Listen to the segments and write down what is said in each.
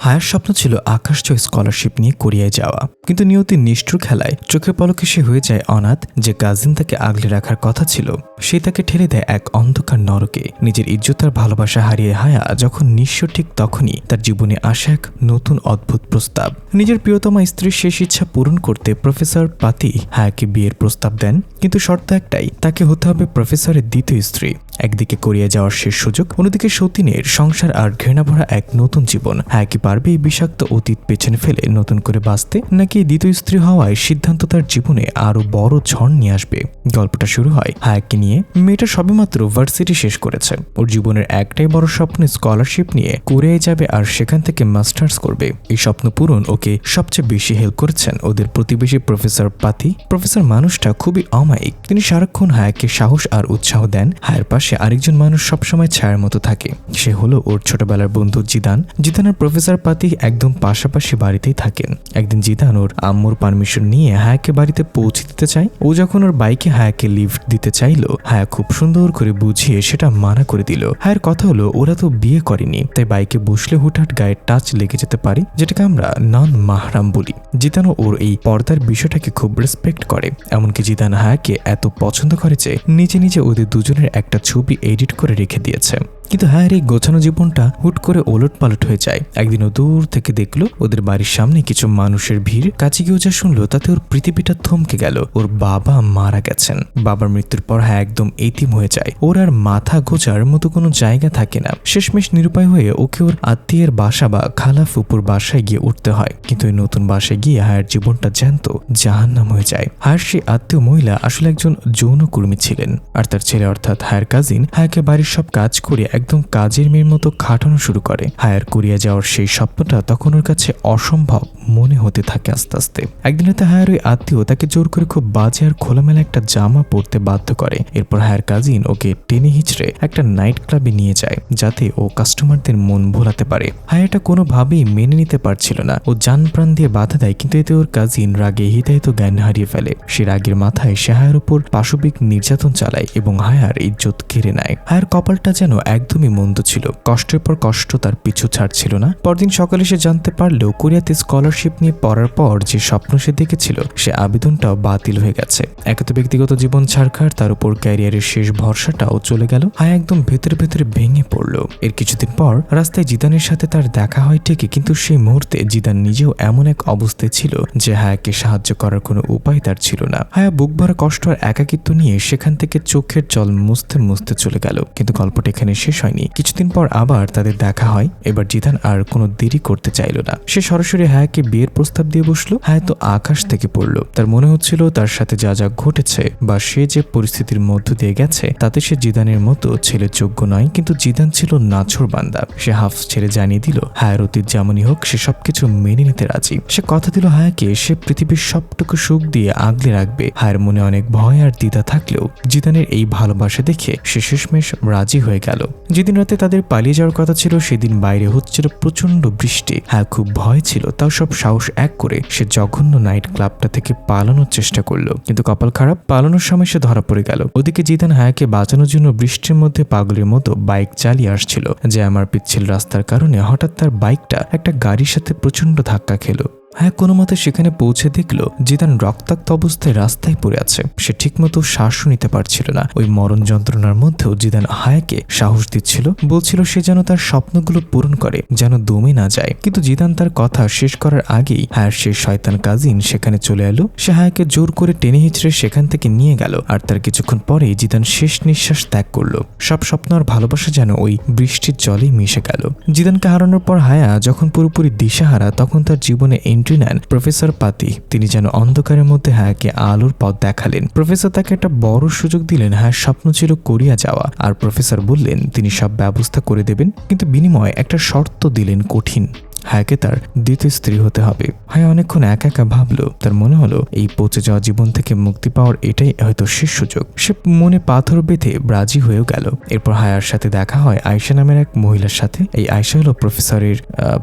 Higher স্বপ্ন ছিল আকাশছোঁয়া scholarship নিয়ে কোরিয়ায় যাওয়া, কিন্তু নিয়তির নিষ্ঠুর খেলায় চোখের পলকে সে হয়ে যায় অনাথ। যে কাজিন তাকে আগলে রাখার কথা ছিল সে তাকে ঠেলে দেয় এক অন্ধকার নরকে। নিজের ইজ্জত আর ভালোবাসা হারিয়ে হায়া যখন নিঃস্ব, ঠিক তখনই তার জীবনে আসে এক নতুন অদ্ভুত প্রস্তাব। নিজের প্রিয়তমা স্ত্রীর শেষ ইচ্ছা পূরণ করতে প্রফেসর পাতি হায়াকে বিয়ের প্রস্তাব দেন, কিন্তু শর্ত একটাই, তাকে হতে হবে প্রফেসরের দ্বিতীয় স্ত্রী। একদিকে কোরিয়া যাওয়ার শেষ সুযোগ, অন্যদিকে সতীনের সংসার আর ঘৃণা ভরা এক নতুন জীবন। হ্যাঁ, কি পারবে এই বিষাক্ত অতীত পেছনে ফেলে নতুন করে বাঁচতে, নাকি দ্বিতীয় স্ত্রী হওয়ায় সিদ্ধান্ত তার জীবনে আরো বড় ঝড় নিয়ে আসবে? গল্পটা শুরু হয় হায়াকে নিয়ে। মেয়েটা সবেমাত্র ভার্সিটি শেষ করেছে। ওর জীবনের একটাই বড় স্বপ্ন, স্কলারশিপ নিয়ে কোরিয়ায় যাবে আর সেখান থেকে মাস্টার্স করবে। এই স্বপ্ন পূরণ ওকে সবচেয়ে বেশি হেল্প করেছেন ওদের প্রতিবেশী প্রফেসর পাতি। প্রফেসর মানুষটা খুবই অমায়িক। তিনি সারাক্ষণ হায়াকে সাহস আর উৎসাহ দেন। হায়ের পাশে আরেকজন মানুষ সবসময় ছায়ার মতো থাকে, সে হলো ওর ছোটবেলার বন্ধু জিদান। জিদান আর প্রফেসর পাতি একদম পাশাপাশি বাড়িতেই থাকেন। একদিন জিদান ওর আম্মুর পারমিশন নিয়ে হায়াকে বাড়িতে পৌঁছে দিতে চায়। ও যখন ওর বাইকে হায়াকে লিফট দিতে চাইলো, হায়া খুব সুন্দর করে বুঝিয়ে সেটা মানা করে দিল। হায়ের কথা হলো ওরা তো বিয়ে করেনি, তাই বাইকে বসলে হুটহাট গায়ে টাচ লেগে যেতে পারে, যেটাকে আমরা নন মাহরাম বলি। জিদানও ওর এই পর্দার বিষয়টাকে খুব রেসপেক্ট করে। এমনকি জিদান হায়াকে এত পছন্দ করে যে নিজে নিজে ওদের দুজনের একটা ছবি এডিট করে রেখে দিয়েছে। কিন্তু হায়ার এই গোছানো জীবনটা হুট করে ওলট পালট হয়ে যায়। একদিন ও দূর থেকে দেখলো ওদের বাড়ির সামনে কিছু মানুষের ভিড়। কাছে গিয়ে যা শুনলো তাতে ওর পৃথিবীটা থমকে গেল। ওর বাবা মারা গেছেন। বাবার মৃত্যুর পর হায়া একদম এতিম হয়ে যায়। ওর আর মাথা গোজার মতো কোনো জায়গা থাকে না। শেষমেশ নিরুপায় হয়ে ওকে ওর আত্মীয়ের বাসা বা খালা ফুপুর বাসায় গিয়ে উঠতে হয়। কিন্তু ওই নতুন বাসায় গিয়ে হায়ার জীবনটা জ্যান্ত জাহান্নাম হয়ে যায়। হায়ার সেই আত্মীয় মহিলা আসলে একজন যৌনকর্মী ছিলেন, আর তার ছেলে অর্থাৎ হায়ার কাজিন হায়াকে বাড়ির সব কাজ করে একদম কাজের মেয়ের মতো খাটানো শুরু করে। হায়ার কোরিয়া যাওয়ার সেই স্বপ্নটা তখন ওর কাছে অসম্ভব মনে হতে থাকে আস্তে আস্তে। একদিন রাতে হায়ার ওই আত্মীয় তাকে জোর করে খুব বাজে আর খোলামেলা একটা জামা পরতে বাধ্য করে। এরপর হায়ার কাজিন ওকে টেনে হিচড়ে একটা নাইট ক্লাবে নিয়ে যায়, যাতে ও কাস্টমারদের মন ভোলাতে পারে। হায়াটা কোনোভাবেই মেনে নিতে পারছিল না। ও জান প্রাণ দিয়ে বাধা দেয়, কিন্তু এতে ওর কাজিন রাগে হিতাহিত জ্ঞান হারিয়ে ফেলে। সে রাগের মাথায় সে হায়ার উপর পাশবিক নির্যাতন চালায় এবং হায়ার ইজ্জত কেড়ে নেয়। হায়ার কপালটা যেন একদমই মন্দ ছিল। কষ্টের পর কষ্ট তার পিছু ছাড়ছিল না। পরদিন সকালে সে জানতে পারলেও কোরিয়াতে স্কলারশিপ নিয়ে পড়ার পর যে স্বপ্ন সে দেখেছিল সে আবেদনটাও বাতিল হয়ে গেছে। একে তো ব্যক্তিগত জীবন ছাড়খাড়, তার উপর ক্যারিয়ারের শেষ ভরসাটাও চলে গেল। হায়া একদম ভেতরে ভেতরে ভেঙে পড়লো। এর কিছুদিন পর রাস্তায় জিদানের সাথে তার দেখা হয় ঠিকই, কিন্তু সেই মুহূর্তে জিদান নিজেও এমন এক অবস্থায় ছিল যে হায়াকে সাহায্য করার কোনো উপায় তার ছিল না। হায়া বুক ভরা কষ্ট আর একাকিত্ব নিয়ে সেখান থেকে চোখের জল মুছতে মুছতে চলে গেল। কিন্তু গল্পটা এখানে শেষ হয়নি। কিছুদিন পর আবার তাদের দেখা হয়। এবার জিদান আর কোনো দেরি করতে চাইল না। সে সরাসরি হায়াকে বিয়ের প্রস্তাব দিয়ে বসলো। হায়া তো আকাশ থেকে পড়লো। তার মনে হচ্ছিল তার সাথে যা যা ঘটেছে বা সে যে পরিস্থিতির মধ্য দিয়ে গেছে তাতে সে জিদানের মতো ছেলের যোগ্য নয়। কিন্তু জিদান ছিল নাছোড় বান্দা। সে হাফ ছেড়ে জানিয়ে দিল হায়ার অতীত যেমনই হোক সে সবকিছু মেনে নিতে রাজি। সে কথা দিল হায়াকে সে পৃথিবীর সবটুকু সুখ দিয়ে আগলে রাখবে। হায়ার মনে অনেক ভয় আর দ্বিধা থাকলেও জিদানের এই ভালোবাসা দেখে সে শেষমেশ রাজি হয়ে গেল। যেদিন রাতে তাদের পালিয়ে যাওয়ার কথা ছিল সেদিন বাইরে হচ্ছিল প্রচন্ড বৃষ্টি। হ্যাঁ, খুব ভয় ছিল, তাও সব সাহস এক করে সে জঘন্য নাইট ক্লাবটা থেকে পালানোর চেষ্টা করলো। কিন্তু কপাল খারাপ, পালানোর সময় সে ধরা পড়ে গেল। ওদিকে জিদান হায়াকে বাঁচানোর জন্য বৃষ্টির মধ্যে পাগলের মতো বাইক চালিয়ে আসছিল। যে আমার পিচ্ছিল রাস্তার কারণে হঠাৎ তার বাইকটা একটা গাড়ির সাথে প্রচন্ড ধাক্কা খেলো। হ্যাঁ, কোনো মতে সেখানে পৌঁছে দেখলো জিদান রক্তাক্ত অবস্থায় রাস্তায় পড়ে আছে। সে ঠিকমতো শ্বাসও নিতে পারছিল না। ওই মরণ যন্ত্রণার মধ্যেও জিদান হায়াকে সাহস দিচ্ছিল, বলছিল সে যেন তার স্বপ্নগুলো পূরণ করে, যেন দমে না যায়। কিন্তু জিদান তার কথা শেষ করার আগেই হায়ার সে শয়তান কাজিন সেখানে চলে এলো। সে হায়াকে জোর করে টেনে হিচড়ে সেখান থেকে নিয়ে গেল। আর তার কিছুক্ষণ পরেই জিদান শেষ নিঃশ্বাস ত্যাগ করলো। সব স্বপ্ন আর ভালোবাসা যেন ওই বৃষ্টির জলেই মিশে গেল। জিদানকে হারানোর পর হায়া যখন পুরোপুরি দিশাহারা, তখন তার জীবনে নেন প্রফেসর পাতি। তিনি যেন অন্ধকারের মধ্যে হায়াকে আলোর পথ দেখালেন। প্রফেসর তাকে একটা বড় সুযোগ দিলেন। হায়ার স্বপ্ন ছিল কোরিয়া যাওয়া, আর প্রফেসর বললেন তিনি সব ব্যবস্থা করে দেবেন, কিন্তু বিনিময়ে একটা শর্ত দিলেন কঠিন। হায়াকে তার দ্বিতীয় স্ত্রী হতে হবে। হায়া অনেকক্ষণ একা একা ভাবলো। তার মনে হলো এই পচে যাওয়া জীবন থেকে মুক্তি পাওয়ার এটাই হয়তো শেষ সুযোগ। সে মনে পাথর বেঁধে রাজি হয়েও গেল। এরপর হায়ার সাথে দেখা হয় আয়শা নামের এক মহিলার সাথে। এই আয়শা হলো প্রফেসরের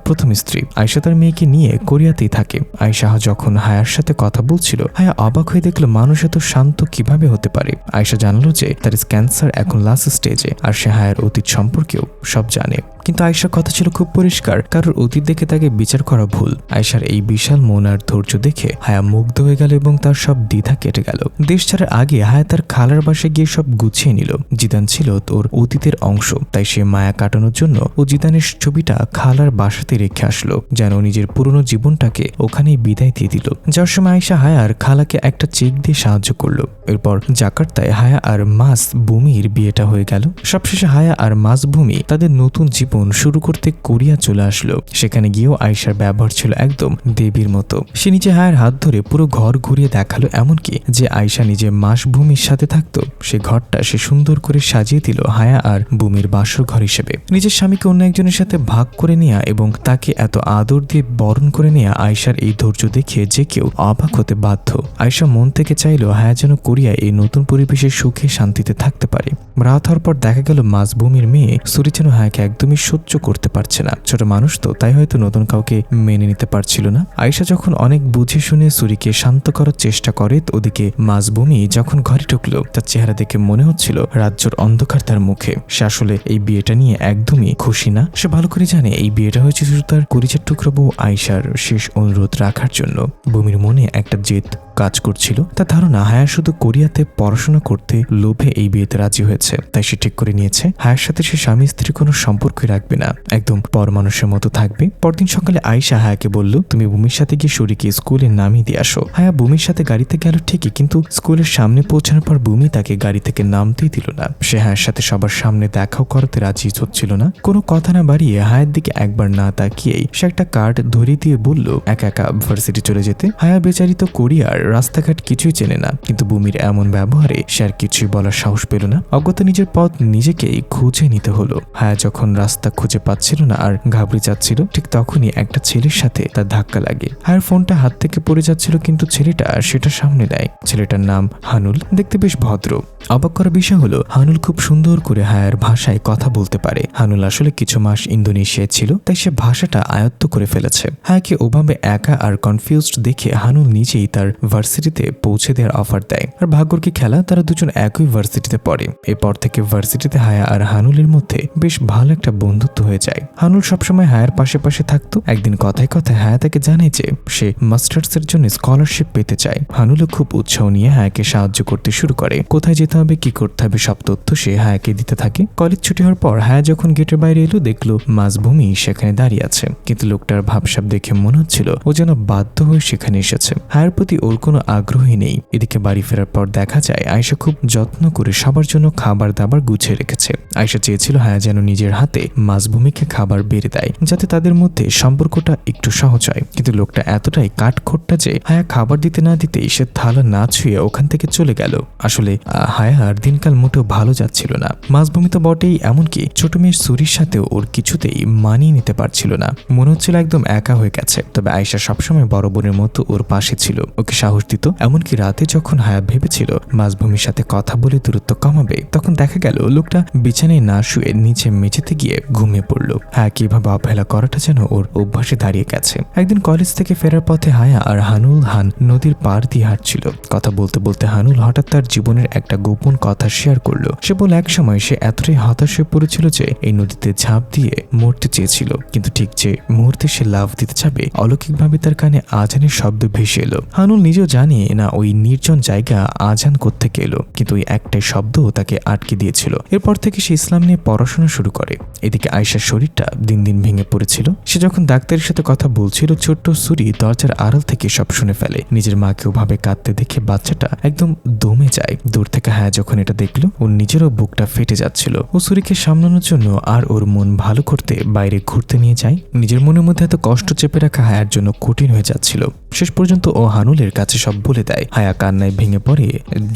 প্রথম স্ত্রী। আয়শা তার মেয়েকে নিয়ে কোরিয়াতেই থাকে। আয়শা যখন হায়ার সাথে কথা বলছিল, হায়া অবাক হয়ে দেখলো মানুষ এত শান্ত কিভাবে হতে পারে। আয়শা জানলো যে তার ক্যান্সার এখন লাস্ট স্টেজে, আর সে হায়ার অতীত সম্পর্কেও সব জানে। কিন্তু আয়শার কথা ছিল খুব পরিষ্কার, কারোর অতীত থেকে তাকে বিচার করা ভুল। আয়েশার এই বিশাল মন আর ধৈর্য দেখে হায়া মুগ্ধ হয়ে গেল এবং তার সব দ্বিধা কেটে গেল। দেশ ছাড়ার আগে হায়া তার খালার বাসায় গিয়ে সব গুছিয়ে নিল। জিদান ছিল তোর অতীতের অংশ, তাই সে মায়া কাটানোর জন্য ও জিদানের ছবিটা খালার বাসাতে রেখে আসলো, যেন নিজের পুরনো জীবনটাকে ওখানেই বিদায় দিয়ে দিল। যার সময় আয়েশা হায়ার খালাকে একটা চেক দিয়ে সাহায্য করলো। এরপর জাকার্তায় হায়া আর মাস ভূমির বিয়েটা হয়ে গেল। সবশেষে হায়া আর মাস ভূমি তাদের নতুন জীবন শুরু করতে কোরিয়া চলে আসলো। সেখানে গিয়েও আয়েশার ব্যবহার ছিল একদম দেবীর মতো। সে নিজে হায়ার হাত ধরে পুরো ঘর ঘুরিয়ে দেখালো, এমনকি যে আয়েশা নিজে মাস ভূমির সাথে থাকতো সে ঘরটা সে সুন্দর করে সাজিয়ে দিল হায়া আর ভূমির বাসর ঘর হিসেবে। নিজের স্বামীকে অন্য একজনের সাথে ভাগ করে নেয়া এবং তাকে এত আদর দিয়ে বরণ করে নেয়া আয়েশার এই ধৈর্য দেখে যে কেউ অবাক হতে বাধ্য। আয়েশা মন থেকে চাইলো হায়া যেন কোরিয়ায় এই নতুন পরিবেশে সুখে শান্তিতে থাকতে পারে। রাত হওয়ার পর দেখা গেল মাস ভূমির মেয়ে সুরি যেন হায়াকে একদমই সহ্য করতে পারছে না। ছোট মানুষ তো, তাই হয়তো নতুন কাউকে মেনে নিতে পারছিল না। আয়েশা যখন অনেক বুঝে শুনে সুরিকে শান্ত করার চেষ্টা করে, ওদিকে মাস ভূমি যখন ঘরে ঢুকলো তার চেহারা দেখে মনে হচ্ছিল রাজ্যর অন্ধকার তার মুখে। সে আসলে এই বিয়েটা নিয়ে একদমই খুশি না। সে ভালো করে জানে এই বিয়েটা হয়েছে শুধু তার কলিজার টুকরো বউ আয়েশার শেষ অনুরোধ রাখার জন্য। ভূমির মনে একটা জেদ কাজ করছিল। তার ধারণা হায়া শুধু কোরিয়াতে পড়াশোনা করতে লোভে এই বিয়েতে রাজি হয়েছে, তাই সে ঠিক করে নিয়েছে হায়ার সাথে সে স্বামী স্ত্রী কোনো সম্পর্কই রাখবে না, একদম পর মানুষের মতো থাকবে। পরদিন সকালে আয়েশা হায়াকে বলল, তুমি ভূমির সাথে গিয়ে শরীকে স্কুলে নামিয়ে দিয়ে আসো। হায়া ভূমির সাথে গাড়িতে গেল ঠিকই, কিন্তু স্কুলের সামনে পৌঁছানোর পর ভূমি তাকে গাড়ি থেকে নামতেই দিল না। সে হায়ার সাথে সবার সামনে দেখাও করাতে রাজি হচ্ছিল না। কোনো কথা না বাড়িয়ে হায়ার দিকে একবার না তাকিয়েই সে একটা কার্ড ধরিয়ে দিয়ে বলল একা একা ভার্সিটি চলে যেতে। হায়া বেচারি তো কোরিয়ার রাস্তাঘাট কিছুই চেনে না, কিন্তু ভূমির এমন ব্যবহারে সে আর কিছুই বলার সাহস পেল না। অজ্ঞাত নিজের পথ নিজেকেই খুঁজে নিতে হলো। হায়া যখন রাস্তা খুঁজে পাচ্ছিল না আর ঘাবড়ে যাচ্ছিল, ঠিক তখনই একটা ছেলের সাথে তার ধাক্কা লাগে। হায়ার ফোনটা হাত থেকে পড়ে যাচ্ছিল, কিন্তু ছেলেটা সেটা সামনে দেয়। ছেলেটার নাম হানুল, দেখতে বেশ ভদ্র। অবাক করার বিষয় হলো হানুল খুব সুন্দর করে হায়ার ভাষায় কথা বলতে পারে। হানুল আসলে কিছু মাস ইন্দোনেশিয়ায় ছিল, তাই সে ভাষাটা আয়ত্ত করে ফেলেছে। হায়াকে ওভাবে একা আর কনফিউজড দেখে হানুল নিজেই তার ভার্সিটিতে পৌঁছে দেওয়ার অফার দেয়। আর ভাগ্যর কি খেলা, তারা দুজন একই ভার্সিটিতে পড়ে। এরপর থেকে ভার্সিটিতে হায়া আর হানুলের মধ্যে বেশ ভালো একটা বন্ধুত্ব হয়ে যায়। হানুল সবসময় হায়ার পাশে পাশে থাকতো। একদিন কথায় কথায় হায়া তাকে জানায় যে সে মাস্টার্সের জন্য স্কলারশিপ পেতে চায়। হানুলও খুব উৎসাহ নিয়ে হায়াকে সাহায্য করতে শুরু করে। কোথায় যেতে হবে, কি করতে হবে, সব তথ্য সে হায়াকে দিতে থাকে। কলেজ ছুটি হওয়ার পর হায়া যখন গেটের বাইরে এলো, দেখলো মাসভূমি সেখানে দাঁড়িয়ে আছে, কিন্তু লোকটার ভাবসাব দেখে মনে হচ্ছিল ও যেন বাধ্য হয়ে সেখানে এসেছে। হায়ার প্রতি ওর কোনো আগ্রহই নেই। এদিকে বাড়ি ফেরার পর দেখা যায় আয়েশা খুব যত্ন করে সবার জন্য খাবার দাবার গুছিয়ে রেখেছে। আয়েশা চেয়েছিল হায়া যেন নিজের হাতে মাসভূমিকে খাবার বেড়ে দেয়, যাতে তাদের মধ্যে সম্পর্কটা একটু সহজ হয়। কিন্তু লোকটা এতটাই কাঠখোট্টা যে হায়া খাবার দিতে না দিতেই সে থালা না ছুঁয়ে ওখান থেকে চলে গেল। আসলে হায়ার দিনকাল মোটেও ভালো যাচ্ছিল না। মাসভূমি তো বটেই, এমনকি ছোট মেয়ের সুরির সাথেও ওর কিছুতেই মানিয়ে নিতে পারছিল না। মনে হচ্ছিল একদম একা হয়ে গেছে। তবে আয়েশা সবসময় বড় বোনের মতো ওর পাশে ছিল, ওকে সাহস দিত। এমনকি রাতে যখন হায়া ভেবেছিল মাসভূমির সাথে কথা বলে দূরত্ব কমাবে, তখন দেখা গেল লোকটা বিছানায় না শুয়ে নিচে মেঝেতে গিয়ে ঘুমিয়ে পড়ল। হায়া কিভাবে অবহেলা করাটা যেন ওর অভ্যাসে দাঁড়িয়ে গেছে। একদিন কলেজ থেকে ফেরার পথে হায়া আর হানুল নদীর পার দিয়ে হাঁটছিল। কথা বলতে বলতে হানুল হঠাৎ তার জীবনের একটা গোপন কথা শেয়ার করলো। সে বলল এক সময় সে এতটাই হতাশ হয়ে পড়েছিল যে এই নদীতে ঝাঁপ দিয়ে মরতে চেয়েছিল, কিন্তু ঠিক যে মুহূর্তে সে লাফ দিতে যাবে, অলৌকিকভাবে তার কানে আজানের শব্দ ভেসে এলো। হানুল নিজেও জানে না ওই নির্জন জায়গা আজান কোত্থেকে এলো, কিন্তু ওই একটাই শব্দ তাকে আটকে দিয়েছিল। এরপর থেকে সে ইসলাম নিয়ে পড়াশোনা শুরু করে। এদিকে আয়েশার শরীরটা দিন দিন ভেঙে পড়েছিল। সে যখন ডাক্তারের সাথে কথা বলছিল, ছোট্ট সুরি দরজার আড়াল থেকে সব শুনে ফেলে। নিজের মাকে ওভাবে কাঁদতে দেখে বাচ্চাটা একদম দমে যায়। দূর থেকে হায়া যখন এটা দেখলো, ওর নিজেরও বুকটা ফেটে যাচ্ছিল। ও সুরিকে সামলানোর জন্য আর ওর মন ভালো করতে বাইরে ঘুরতে নিয়ে যায়। নিজের মনের মধ্যে এত কষ্ট চেপে রাখা হায়ার জন্য কঠিন হয়ে যাচ্ছিল। শেষ পর্যন্ত ও হানুলের কাছে সব বলে দেয়। হায়া কান্নায় ভেঙে পড়ে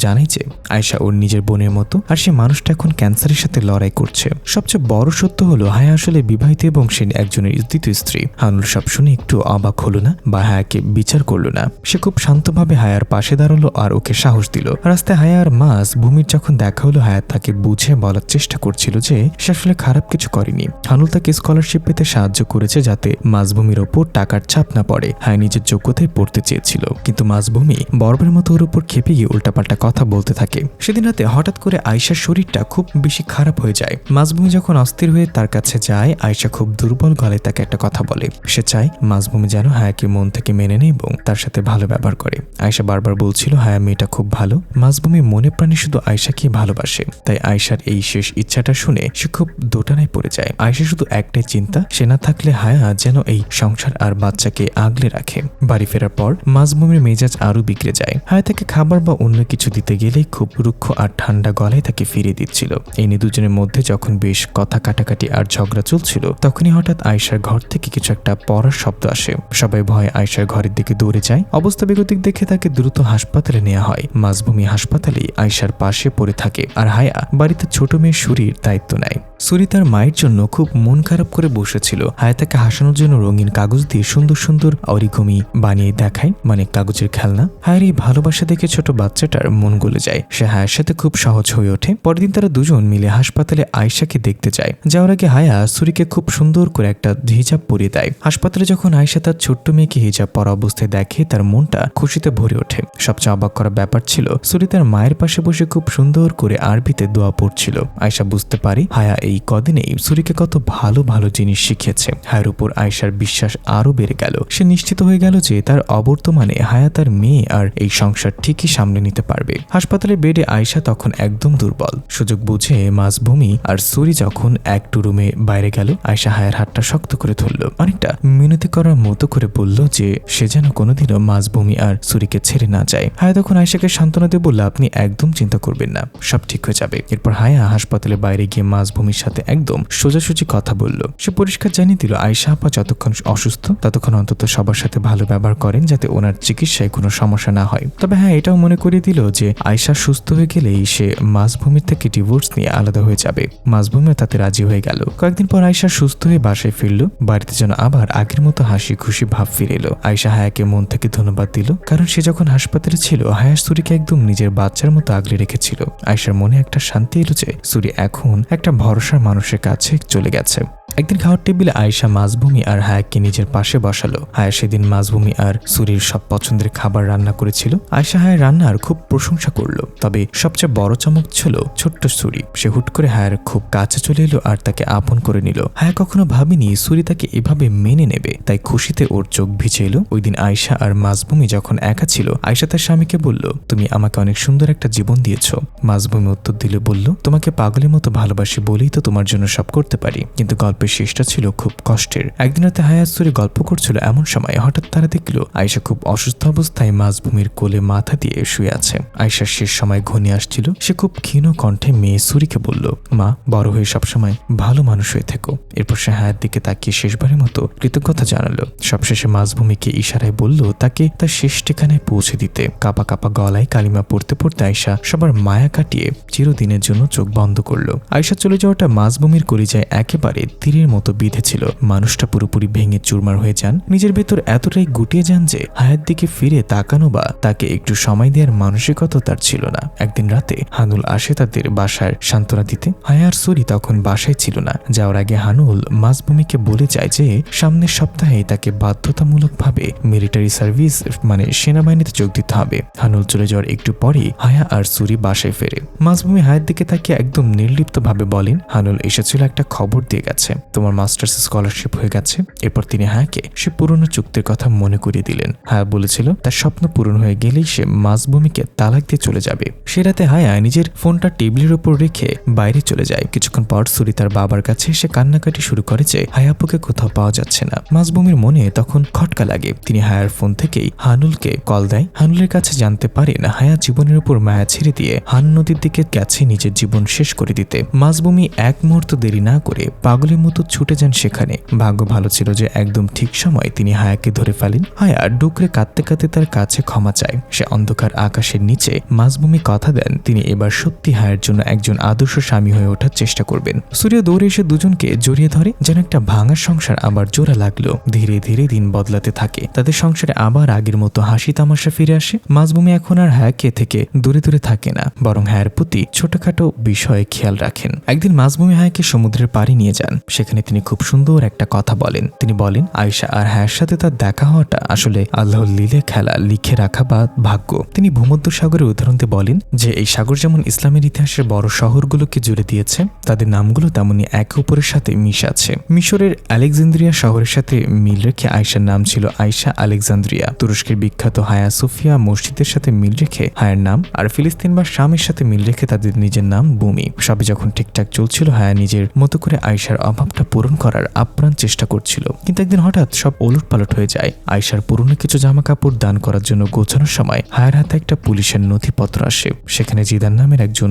জানাই যে আয়েশা ওর নিজের বোনের মতো, আর সে মানুষটা এখন ক্যান্সারের সাথে লড়াই করছে। সবচেয়ে বড় সত্য হলো হায়া আসলে বিবাহিত এবং সে একজনের দ্বিতীয় স্ত্রী। হানুল সব শুনে একটু অবাক হলো না বা হায়াকে বিচার করলো না। সে খুব শান্তভাবে হায়ার পাশে দাঁড়ালো আর ওকে সাহস দিল। রাস্তায় হায়া আর মাস ভূমির যখন দেখা হলো, হায়া তাকে বুঝে বলার চেষ্টা করছিল যে সে আসলে খারাপ কিছু করেনি। হানুল তাকে স্কলারশিপ পেতে সাহায্য করেছে যাতে মাসভূমির ওপর টাকার ছাপ না পড়ে। হায়া নিজের যোগ্যতায় পড়তে চেয়েছিল, কিন্তু মাঝভূমি বরফের মতো ওর উপর খেপে গিয়ে উল্টাপাল্টা কথা বলতে থাকে। সেদিন রাতে হঠাৎ করে আয়েশার শরীরটা খুব বেশি খারাপ হয়ে যায়। মাঝভূমি যখন অস্থির হয়ে তার কাছে যায়, আয়েশা খুব দুর্বল গলায় তাকে একটা কথা বলে। সে চায় মাঝভূমি যেন হায়াকে মন থেকে মেনে নেয় এবং তার সাথে ভালো ব্যবহার করে। আয়েশা বারবার বলছিল হায়া মেয়েটা খুব ভালো, মাঝভূমি মনে প্রাণে শুধু আয়েশাকেই ভালোবাসে। তাই আয়েশার এই শেষ ইচ্ছাটা শুনে সে খুব দোটানায় পড়ে যায়। আয়েশা শুধু একটাই চিন্তা, সে না থাকলে হায়া যেন এই সংসার আর বাচ্চাকে আগলে রাখে। বাড়ি ফেরার পর মাঝভূমির মেজাজ আরো বিগড়ে যায়। হায়া তাকে খাবার বা অন্য কিছু দিতে গেলেই খুব রুক্ষ আর ঠান্ডা গলায় তাকে ফিরিয়ে দিচ্ছিল। এই নিয়ে দুজনের মধ্যে যখন বেশ কথা কাটাকাটি আর ঝগড়া চলছিল, তখনই হঠাৎ আয়েশার ঘর থেকে কিছু একটা পড়ার শব্দ আসে। সবাই ভয়ে আয়েশার ঘরের দিকে দৌড়ে যায়। অবস্থা বেগতিক দেখে তাকে দ্রুত হাসপাতালে নেওয়া হয়। মাঝভূমি হাসপাতালে আয়েশার পাশে পড়ে থাকে আর হায়া বাড়িতে ছোট মেয়ের সুরির দায়িত্ব নেয়। সুরি তার মায়ের জন্য খুব মন খারাপ করে বসেছিল। হায়া তাকে হাসানোর জন্য রঙিন কাগজ দিয়ে সুন্দর সুন্দর অরিগমি বানিয়ে দেখায়, মানে কাগজের খেলনা। হায়ার এই ভালোবাসা দেখে ছোট বাচ্চাটার মন গলে যায়। সে হায়ার সাথে খুব সহজ হয়ে ওঠে। পরের দিন তারা দুজন মিলে হাসপাতালে আয়েশাকে দেখতে যায়। যাওয়ার আগে হায়া সুরিকে খুব সুন্দর করে একটা হিজাব পরিয়ে দেয়। হাসপাতালে যখন আয়েশা তার ছোট্ট মেয়েকে হিজাব পরা অবস্থায় দেখে, তার মনটা খুশিতে ভরে ওঠে। সবচেয়ে অবাক করা ব্যাপার ছিল, সুরি তার মায়ের পাশে বসে খুব সুন্দর করে আরবিতে দোয়া পড়ছিল। আয়েশা বুঝতে পারে হায়া এই কদিনেই সুরিকে কত ভালো ভালো জিনিস শিখিয়েছে। হায়ার উপর আয়েশার বিশ্বাস আরো বেড়ে গেল। সে নিশ্চিত হয়ে গেল যে তার অবর্তমানে হায়া তার মেয়ে আর এই সংসার ঠিকই সামলে নিতে পারবে। হাসপাতালে বেডে আয়েশা তখন একদম দুর্বল। সুযোগ বুঝে মাঝভূমি আর সুরি যখন একটু রুমে বাইরে গেল, আয়েশা হায়ার হাতটা শক্ত করে ধরল, অনেকটা মিনতি করার মতো করে বলল যে সে যেন কোনোদিনও মাঝভূমি আর সুরিকে ছেড়ে না যায়। হায়া তখন আয়েশাকে সান্ত্বনা দিয়ে বলল, আপনি একদম চিন্তা করবেন না, সব ঠিক হয়ে যাবে। এরপর হায়া হাসপাতালে বাইরে গিয়ে মাঝভূমির সাথে একদম সোজাসুজি কথা বলল। সে পরিষ্কার জানিয়ে দিল আয়েশা আপা যতক্ষণ অসুস্থ ততক্ষণ অন্তত সবার সাথে ভালো ব্যবহার করেন, যাতে ওনার চিকিৎসায় কোনো সমস্যা না হয়। তবে হ্যাঁ, এটাও মনে করিয়ে দিল যে আয়েশা সুস্থ হয়ে গেলেই সে মাঝভূমির থেকে ডিভোর্স নিয়ে আলাদা হয়ে যাবে। মাঝভূমিও তাতে রাজি হয়ে গেল। কয়েকদিন পর আয়েশা সুস্থ হয়ে বাসায় ফিরল। বাড়িতে যেন আবার আগের মতো হাসি খুশি ভাব ফিরে এলো। আয়েশা হায়াকে মন থেকে ধন্যবাদ দিল, কারণ সে যখন হাসপাতালে ছিল হায়া সুরিকে একদম নিজের বাচ্চার মতো আগলে রেখেছিল। আয়েশার মনে একটা শান্তি এলো যে সুরি এখন একটা ভরসার মানুষের কাছে চলে গেছে। একদিন খাওয়ার টেবিলে আয়েশা মাঝভূমি আর হায়াককে নিজের পাশে বসালো। হায়া সেদিন মাঝভূমি আর সুরির সব পছন্দের খাবার রান্না করেছিল। আয়েশা হায়ার রান্নার খুব প্রশংসা করলো। তবে সবচেয়ে বড় চমক ছিল ছোট্ট সুরি। সে হুট করে হায়ার খুব কাছে চলে এলো আর তাকে আপন করে নিল। হায়া কখনো ভাবেনি সুরি তাকে এভাবে মেনে নেবে, তাই খুশিতে ওর চোখ ভিজে এলো। ওই দিন আয়েশা আর মাঝভূমি যখন একা ছিল, আয়েশা তার স্বামীকে বলল, তুমি আমাকে অনেক সুন্দর একটা জীবন দিয়েছ। মাঝভূমি উত্তর দিল, বলল, তোমাকে পাগলের মতো ভালোবাসি বলেই তো তোমার জন্য সব করতে পারি। কিন্তু গল্পের শেষটা ছিল খুব কষ্টের। একদিন রাতে হায়া সুরি গল্প করছিল, এমন সময় হঠাৎ তারা দেখলো আয়েশা খুব অসুস্থ অবস্থায় মাঝভূমির কোলে মাথা দিয়ে শুয়ে আছে। আয়েশার শেষ সময় ঘনিয়ে আসছিল। সে খুব ক্ষীণ কণ্ঠে মেয়ে সুরিকে বলল, মা, বড় হয়ে সবসময় ভালো মানুষ হয়ে থেকো। এরপর সে হায়ার দিকে তাকিয়ে শেষবারের মতো কৃতজ্ঞতা জানালো। সবশেষে মাঝভূমিকে ইশারায় বলল তাকে তার শেষ ঠিকানায় পৌঁছে দিতে। কাপা কাপা গলায় কালিমা পড়তে পড়তে আয়েশা সবার মায়া কাটিয়ে চিরদিনের জন্য চোখ বন্ধ করলো। আয়েশা চলে যাওয়াটা মাঝভূমির কলিজায় একেবারে তীরের মতো বিঁধেছিল। মানুষটা পুরোপুরি ভেঙে চুরমার হয়ে যান। নিজের ভেতর এতটাই গুটিয়ে যান যে হায়ার দিকে ফিরে তাকানো বা তাকে একটু সময় দেওয়ার মানসিকতা তার ছিল না। একদিন রাতে হানুল আসে তাদের বাসার সান্ত্বনা দিতে। হায়া আর সুরি তখন বাসায় ছিল না। যাওয়ার আগে হানুল মাঝভূমিকে বলে যায় যে সামনের সপ্তাহে তাকে বাধ্যতামূলকভাবে মিলিটারি সার্ভিস মানে সেনাবাহিনীতে যোগ দিতে হবে। হানুল চলে যাওয়ার একটু পরেই হায়া আর সুরি বাসায় ফেরে। মাঝভূমি হায়ার দিকে তাকিয়ে একদম নির্লিপ্ত ভাবে বলেন, হানুল এসেছিল একটা খবর দিয়ে গেছে, তোমার মাস্টার্স স্কলারশিপ হয়ে গেছে। এরপর তিনি হায়াকে সে পুরনো চুক্তির কথা মনে করিয়ে দিলেন। হায়া বলেছিল তার স্বপ্ন পূরণ হয়ে গেলেই সে মাঝভূমিকে তালাক দিয়ে চলে যাবে। সে রাতে হায়া নিজের ফোনটা টেবিলের উপর রেখে বাইরে চলে যায়। কিছুক্ষণ পর সুরি তার বাবার কাছে এসে কান্নাকাটি শুরু করে যে হায়াপুকে কোথাও পাওয়া যাচ্ছে না। মাঝভূমির মনে তখন খটকা লাগে। তিনি হায়ার ফোন থেকেই হানুলকে কল দেয়। হানুলের কাছে জানতে পারেন হায়া জীবনের উপর মায়া ছেড়ে দিয়ে হান নদীর দিকে গেছে নিজের জীবন শেষ করে দিতে। মাঝভূমি এক মুহূর্ত দেরি না করে পাগলের মতো ছুটে যান সেখানে। ভাগ্য ভালো ছিল যে একদম ঠিক সময় তিনি হায়াকে ধরে ফেলেন। হায়া ডুকরে কাঁদতে কাঁদতে তার কাছে ক্ষমা চায়। সে অন্ধকার আকাশের নিচে মাঝভূমি কথা দেন তিনি এবার সত্যি হায়ার জন্য একজন আদর্শ স্বামী হয়ে ওঠার চেষ্টা করবেন। সূর্য দৌড়ে এসে দুজনকে জড়িয়ে ধরে, যেন একটা ভাঙা সংসার আবার জোড়া লাগলো। ধীরে ধীরে দিন বদলাতে থাকে। তাদের সংসারে আবার আগের মতো হাসি তামাশা ফিরে আসে। মাঝভূমি এখন আর হায়াকে থেকে দূরে দূরে থাকে না, বরং হায়ার প্রতি ছোটখাটো বিষয়ে খেয়াল রাখেন। একদিন মাঝভূমি হায়াকে সমুদ্রের পাড়ে নিয়ে যান। সেখানে তিনি খুব সুন্দর একটা কথা বলেন। তিনি বলেন আয়েশা আর হায়ার সাথে তার দেখা হওয়াটা আসলে আল্লাহর লীলে খেলা, লিখে রাখা বা ভাগ্য। তিনি ভূমধ্য সাগরের উদাহরণ দিয়ে বলেন যে এই সাগর যেমন ইসলামের ইতিহাসের বড় শহরগুলোকে জুড়ে দিয়েছে, তাদের নামগুলো তেমনি একে অপরের সাথে মিশে আছে। মিশরের আলেকজান্দ্রিয়া শহরের সাথে মিল রেখে আয়েশার নাম ছিল আয়েশা আলেকজান্দ্রিয়া। তুরস্কের বিখ্যাত হায়া সোফিয়া মসজিদের সাথে মিল রেখে হায়ার নাম, আর ফিলিস্তিন বা শামের সাথে মিল রেখে তাদের নিজের নাম বুমি। সবই যখন ঠিকঠাক চলছিল, হায়া নিজের মতো করে আয়েশার অভাবটা পূরণ করার আপ্রাণ চেষ্টা করছিল। কিন্তু একদিন হঠাৎ সব ওলটপালট হয়ে যায়। আয়েশার পুরনো কিছু জামা কাপড় দান করার জন্য গোছানোর সময় হায়ার হাতে একটা পুলিশের নথিপত্র আসে। সেখানে জিদান নামের একজন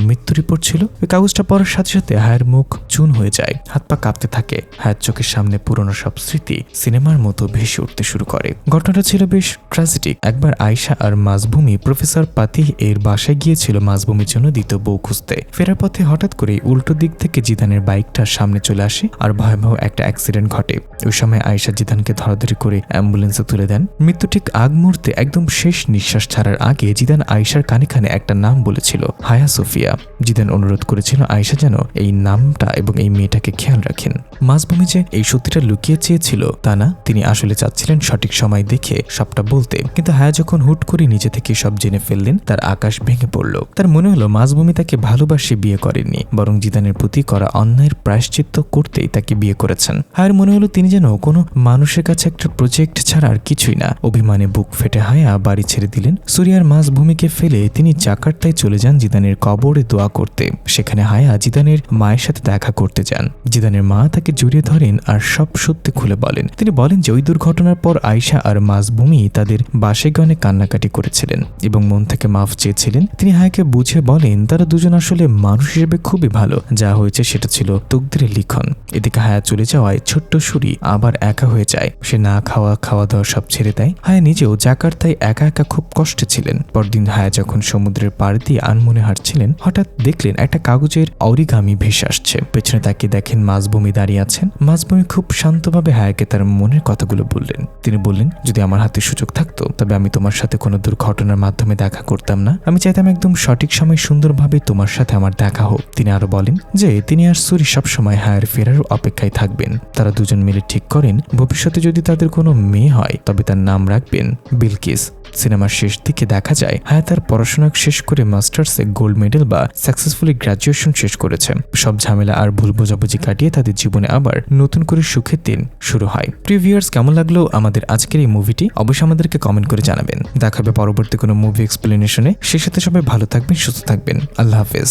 মৃত্যু রিপোর্ট ছিল। ওই কাগজটা পড়ার সাথে সাথে হায়ার মুখ চুন হয়ে যায়, হাত পা কাঁপতে থাকে। হায়ার চোখের সামনে পুরনো সব স্মৃতি সিনেমার মতো ভেসে উঠতে শুরু করে। ঘটনাটা ছিল বেশ ট্র্যাজেডিক। একবার আয়েশা আর মাজভূমি প্রফেসর পাতিহ এর বাসায় গিয়েছিল মাজভূমির জন্য দ্বিতীয় বউ খুঁজতে। ফেরার পথে হঠাৎ করে উল্টো দিক থেকে জিদানের বাইকটা সামনে চলে আসে আর ভয়াবহ একটা অ্যাক্সিডেন্ট ঘটে। ওই সময় আয়েশা জিদানকে ধরাধরি করে অ্যাম্বুলেন্সে তুলে দেন। মৃত্যু ঠিক আগ মুহূর্তে একদম শেষ নিঃশ্বাস ছাড়ার আগে জিদান আয়েশার কানে কানে একটা নাম বলেছিল, হায়া সোফিয়া। জিদান অনুরোধ করেছিল আয়েশা যেন এই নামটা এবং এই মেয়েটাকে খেয়াল রাখেন। মাজভূমি যে এই সত্যিটা লুকিয়ে চেয়েছিল তা না, তিনি আসলে চাচ্ছিলেন সঠিক সময় দেখে সবটা বলতে। কিন্তু হায়া যখন হুট করে নিজে থেকে সব জেনে ফেললেন, তার আকাশ ভেঙে পড়ল। তার মনে হলো মাজভূমি তাকে ভালোবাসে বিয়ে করেননি, বরং জিদানের প্রতি করা অন্যায়ের প্রায়শ্চিত্ত করতেই তাকে বিয়ে করেছেন। হায়ার মনে হলো তিনি যেন কোনো মানুষের কাছে একটা প্রজেক্ট ছাড়া আর কিছুই না। অভিমানে বুক ফেটে হায়া বাড়ি ছেড়ে দিলেন। সুরিয়ার মাজভূমিকে ফেলে তিনি জাকার্তায় চলে যান জিদানের কবরে দোয়া করতে। সেখানে হায়া জিদানের মায়ের সাথে দেখা করতে যান। জিদানের মা তাকে জড়িয়ে ধরেন আর সব সত্যি খুলে বলেন। তিনি বলেন যে ওই দুর্ঘটনার পর আয়েশা আর মাজভূমি তাদের বাসায় গিয়ে অনেক কান্নাকাটি করেছিলেন এবং মন থেকে মাফ চেয়েছিলেন। তিনি হায়াকে বুঝে বলেন তারা দুজন আসলে মানুষ হিসেবে খুবই ভালো, যা হয়েছে সেটা ছিল তকদিরের লিখন। এদিকে হায়া চলে যাওয়ায় ছোট্ট সুরি আবার একা হয়ে যায়। সে না খাওয়া দাওয়া সব ছেড়ে দেয়। হায়া নিজেও জাকার্তায় একা একা খুব কষ্টে ছিলেন। পরদিন হায়া যখন সমুদ্রের পাড় দিয়ে আনমনে হাঁটছিলেন, হঠাৎ দেখলেন একটা কাগজের অরিগামি ভেসে আসছে। পেছনে তাকিয়ে দেখেন মাজভূমি দাঁড়িয়ে আছেন। মাজভূমি খুব শান্তভাবে হায়াকে তার মনের কথাগুলো বললেন। তিনি বললেন, যদি আমার হাতে সুযোগ থাকতো তবে আমি তোমার সাথে কোনো দুর্ঘটনার মাধ্যমে দেখা করতাম না। আমি চাইতাম একদম সঠিক সময় সুন্দরভাবে তোমার সাথে আমার দেখা হোক। তিনি আরো বলেন যে তিনি আর সুরি সবসময় হায়ার ফেরার অপেক্ষায় থাকবেন। তারা দুজন মিলে ঠিক করেন ভবিষ্যতে যদি তাদের কোনো মেয়ে হয় তবে তার নাম রাখবেন বিলকিস। সিনেমার শেষ দিকে দেখা যায় হায়া তার পড়াশোনা শেষ করে মাস্টার্সে গোল্ড মেডেল বা সাকসেসফুলি গ্র্যাজুয়েশন শেষ করেছে। সব ঝামেলা আর ভুল বোঝাবুঝি কাটিয়ে তাদের জীবনে আবার নতুন করে সুখের দিন শুরু হয়। প্রিভিউয়ার্স, কেমন লাগলো আমাদের আজকের এই মুভিটি অবশ্যই আমাদেরকে কমেন্ট করে জানাবেন। দেখা হবে পরবর্তী কোনো মুভি এক্সপ্লেনেশনে। সেই সাথে সবাই ভালো থাকবেন, সুস্থ থাকবেন। আল্লাহ হাফেজ।